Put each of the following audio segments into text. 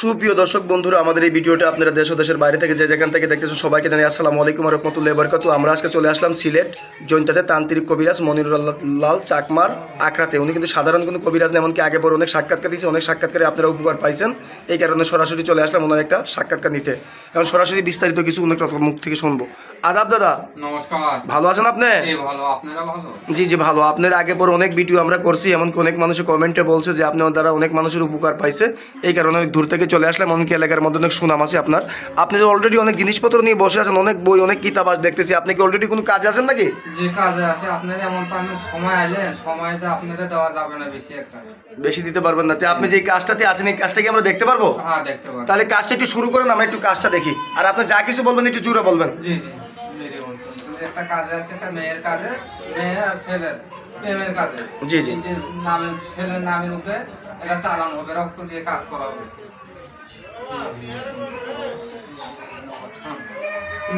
সুপ্রিয় দর্শক বন্ধুরা, আমাদের এই ভিডিওটা আপনারা দেশ ও দেশের বাইরে থেকে যে যেখান থেকে দেখতেছেন সবাইকে জানাই আসসালামু আলাইকুম ওয়া রাহমাতুল্লাহি ওয়া বারাকাতুহু। আমরা আজকে চলে আসলাম সিলেট জৈন্তাতে তান্ত্রিক কবিরাজ মনিরুল্লাহ চাকমার আখড়াতে। উনি কিন্তু সাধারণ কোনো কবিরাজ না, এমনকি আগে পরে অনেক সাক্ষাৎকার দিয়েছে, অনেক সাক্ষাৎকারে আপনারা উপকার পাইছেন। এই কারণে সরাসরি চলে আসলাম ওনার একটা সাক্ষাৎকার নিতে, কারণ সরাসরি বিস্তারিত কিছু অনেক রকম মুখ থেকে শুনবো। আদাব দাদা, নমস্কার। ভালো আছেন আপনি? ভালো, আপনারা ভালো? জি জি ভালো। আপনার আগে পরে অনেক ভিডিও আমরা করছি, এমনকি অনেক মানুষের কমেন্টে বলছে যে আপনার দ্বারা অনেক মানুষের উপকার পাইছে। এই কারণে অনেক দূর থেকে চলে আসলাম, এমনকি এলাকার মধ্যে অনেক সুনাম আছে আপনার। আপনি তো অলরেডি অনেক জিনিসপত্র নিয়ে বসে আছেন, অনেক বই, অনেক কিতাব আজ দেখতেছি। আপনি কি অলরেডি কোনো কাজে আছেন নাকি? যে কাজে আছে আপনারা, এমন তো আমি সময় আইলেন, সময়টা আপনারা দেওয়া যাবে না বেশি একটা। বেশি দিতে পারবেন না। আপনি যে কাজটাতে আছেন এই কাজটা কি আমরা দেখতে পারবো? হ্যাঁ, দেখতে পারবো। তাহলে কাজটা একটু শুরু করেন, আমরা একটু কাজটা দেখি। আর আপনি যা কিছু বলবেন একটু জোরে বলবেন। জি জি, মেরে বলতো একটা কাজে আছে, একটা মেয়ের কাজে, মেয়ে আর ছেলের প্রেমের কাজে। জি জি। এই যে নামের ছেলের নামের উপরে এটা চালানো হবে, রক্ত দিয়ে কাজ করা হবে।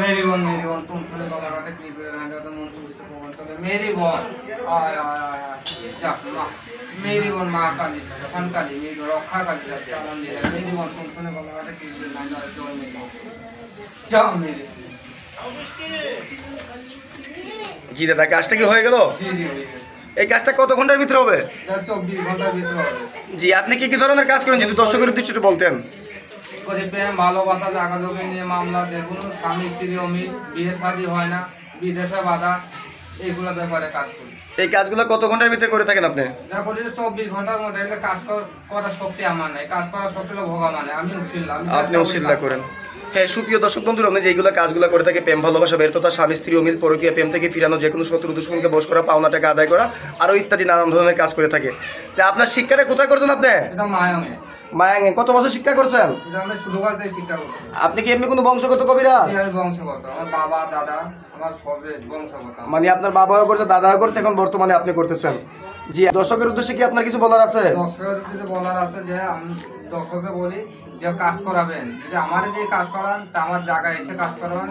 মেরি বোন টুনটুনি গলাঘাটে ক্লিপের হাঁটাতে মন চলছে প্রবল চলে। মেরি বোন আয় আয় আয় আয় যাক মা, মেরি বোন মা কালী শান কালী, মেরি রক্ষা কালী যাক চালান দিয়ে মেরি বোন টুনটুনি গলাঘাটে ক্লিপের হাঁটাতে জয় মেরি যা মেরি। জি দাদা, কাজটা কি হয়ে গেল? জি জি, হয়ে গেছে। এই কাজটা কত ঘন্টার ভিতরে হবে? 24 ঘন্টার ভিতরে হবে। জি, আপনি কি কি ধরনের কাজ করেন যদি দর্শকের উদ্দেশ্যে একটু বলতেন? করে প্রেম ভালোবাসা জাগাজোগি নিয়ে মামলা, দেখুন স্বামী স্ত্রী অমিল, বিয়ে শাদী হয় না, বিদেশে বাধা, এইগুলো ব্যাপারে কাজ করি। এই কাজগুলো কত ঘন্টার ভিতরে করে থাকেন আপনি? যা করি 24 ঘন্টার মধ্যে। এটা কাজ করার শক্তি আমার নাই, কাজ করার শক্তি হলো ভগবান, আমি উশিল্লা। আপনি উশিল্লা করেন। হ্যাঁ, সুপ্রিয় দর্শক বন্ধুরা, আমরা যেগুলো কাজগুলো করে থাকি, প্রেম ভালোবাসা বের তথা স্বামী স্ত্রী অমিল, পরকীয়া প্রেম থেকে ফিরানো, যে কোনো শত্রু দুশ্মনকে বশ করা, পাওনা টাকা আদায় করা, আরো ইত্যাদি নানান ধরনের কাজ করে থাকে। তা আপনার শিক্ষাটা কোথায় করছেন আপনি? এটা মায়াঙে। মায়াঙ্গে কত বছর শিক্ষা করছেন? এটা আমি ছোটকাল থেকে শিক্ষা করছি। আপনি কি এমনি কোনো বংশগত কবিরাজ? আমি বংশগত, আমার বাবা দাদা আমার সবে বংশগত। মানে আপনার বাবাও করছে, দাদাও করছে, এখন বর্তমানে আপনি করতেছেন। জি, দর্শকের উদ্দেশ্যে কি আপনার কিছু বলার আছে? দর্শকের কিছু বলার আছে যে আমি দর্শককে বলি যে কাজ করাবেন, যদি আমার যে কাজ করান তা আমার জায়গায় এসে কাজ করাবেন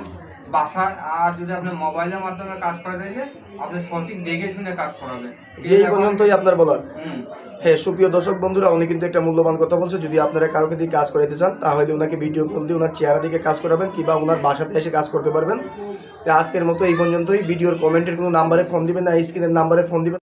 বাসায়। আর যদি আপনি মোবাইলের মাধ্যমে কাজ করে দিলে আপনি সঠিক দেখে শুনে কাজ করাবেন। যে এই পর্যন্তই আপনার বলার। হুম। হ্যাঁ, সুপ্রিয় দর্শক বন্ধুরা, উনি কিন্তু একটা মূল্যবান কথা বলছে। যদি আপনারা কারোকে দিয়ে কাজ করাতে চান তাহলে ওনাকে ভিডিও কল দিয়ে ওনার চেহারা দিকে কাজ করাবেন, কিংবা ওনার বাসাতে এসে কাজ করতে পারবেন। তা আজকের মতো এই পর্যন্তই। ভিডিওর কমেন্টের কোনো নাম্বারে ফোন দিবেন না, স্ক্রিনের নাম্বারে ফোন দিবেন।